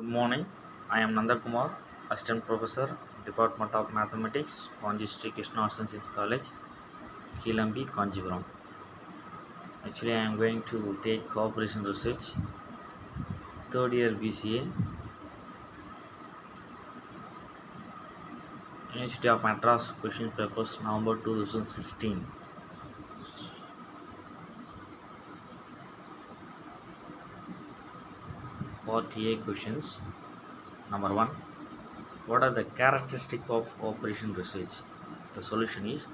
morning. I am Nanda Kumar, Assistant Professor, Department of Mathematics, Kanji Sri Krishna Arts and Science College, Kilambi, Kanjipuram. Actually, I am going to take Cooperation Research, third year BCA, University of Madras, question papers, November 2016. Part A questions. Number 1. What are the characteristics of Operation Research? The solution is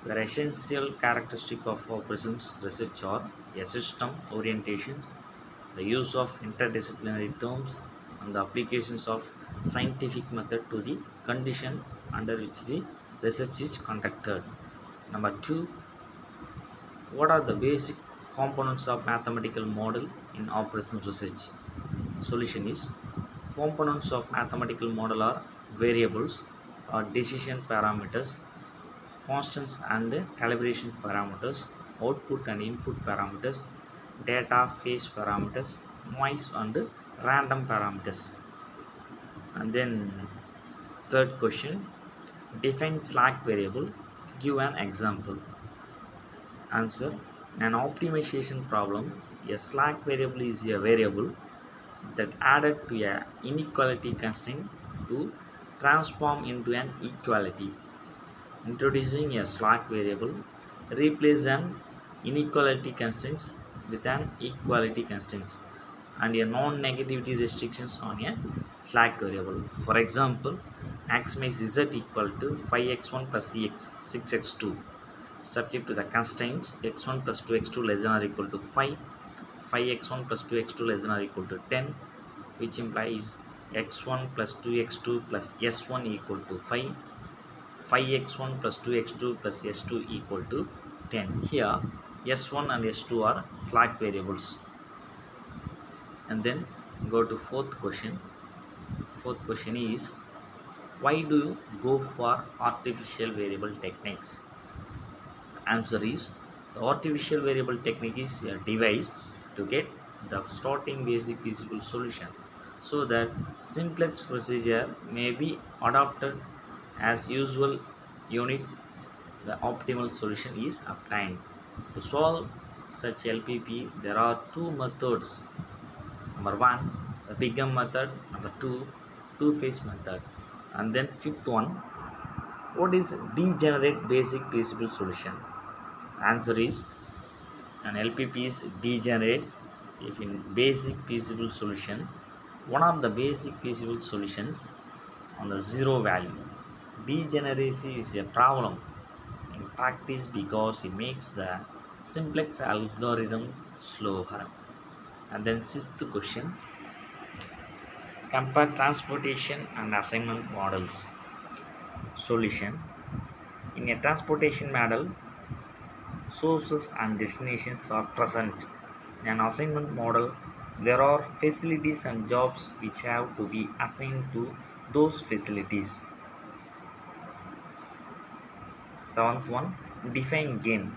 the essential characteristic of operations research are a system orientation, the use of interdisciplinary terms, and the applications of scientific method to the condition under which the research is conducted. Number 2. What are the basic components of mathematical model in operations research? Solution is components of mathematical model are variables or decision parameters, constants and calibration parameters, output and input parameters, data phase parameters, noise and random parameters. And then third question, define slack variable, give an example. Answer, in an optimization problem, a slack variable is a variable that added to a inequality constraint to transform into an equality. Introducing a slack variable, replace an inequality constraint with an equality constraint and a non-negativity restrictions on a slack variable. For example, maximize z equal to 5x1 plus 6x2 subject to the constraints x1 plus 2x2 less than or equal to 5, 5x1 plus 2x2 less than or equal to 10, which implies x1 plus 2x2 plus s1 equal to 5, 5x1 plus 2x2 plus s2 equal to 10. Here s1 and s2 are slack variables. And then go to fourth question. Fourth question is, why do you go for artificial variable techniques? Answer is, the artificial variable technique is a device to get the starting basic feasible solution so that simplex procedure may be adopted as usual unit the optimal solution is obtained. To solve such LPP, there are two methods. Number one, the Bingham method. Number two, two-phase method. And then fifth one, what is degenerate basic feasible solution? Answer is, an LPP is degenerate if in basic feasible solution, one of the basic feasible solutions on the zero value. Degeneracy is a problem in practice because it makes the simplex algorithm slower. And then sixth question, compare transportation and assignment models. Solution, in a transportation model, sources and destinations are present. In an assignment model, there are facilities and jobs which have to be assigned to those facilities. Seventh one, define game.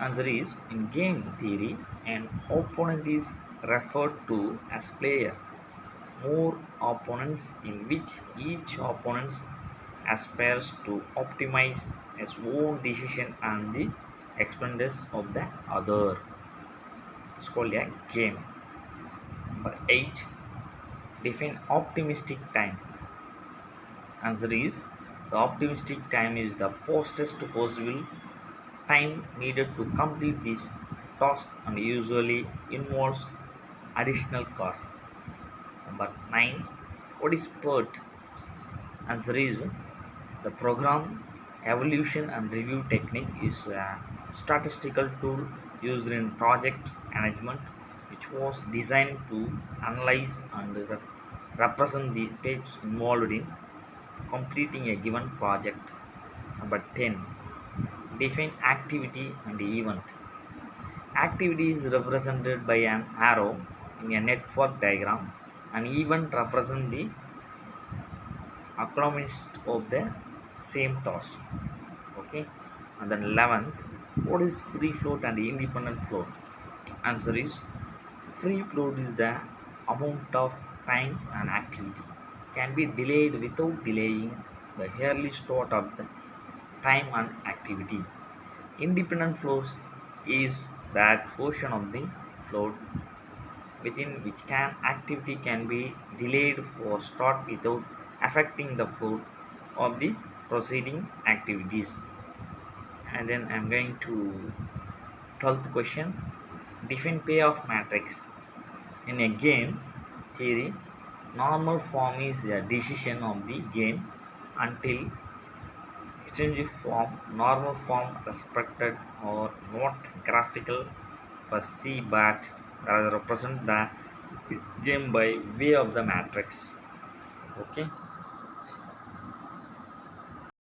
Answer is, in game theory, an opponent is referred to as player. More opponents in which each opponent aspires to optimize his own decision and the expenses of the other. It's called a game. Number 8. Define optimistic time. Answer is, the optimistic time is the fastest possible time needed to complete this task and usually involves additional cost. Number 9. What is PERT? Answer is, the program evaluation and review technique is a statistical tool used in project management which was designed to analyze and represent the steps involved in completing a given project. Number 10. Define activity and event. Activity is represented by an arrow in a network diagram. An event represents the accomplishment of the same task. Okay. And then 11th, what is free float and independent float? Answer is, free float is the amount of time and activity can be delayed without delaying the early start of the time and activity. Independent flows is that portion of the flow within which can activity can be delayed for start without affecting the flow of the proceeding activities. And then I'm going to 12th question. Define payoff matrix. In a game theory, normal form is a decision of the game until exchange form, normal form respected or not graphical for C but rather represent the game by way of the matrix. Okay.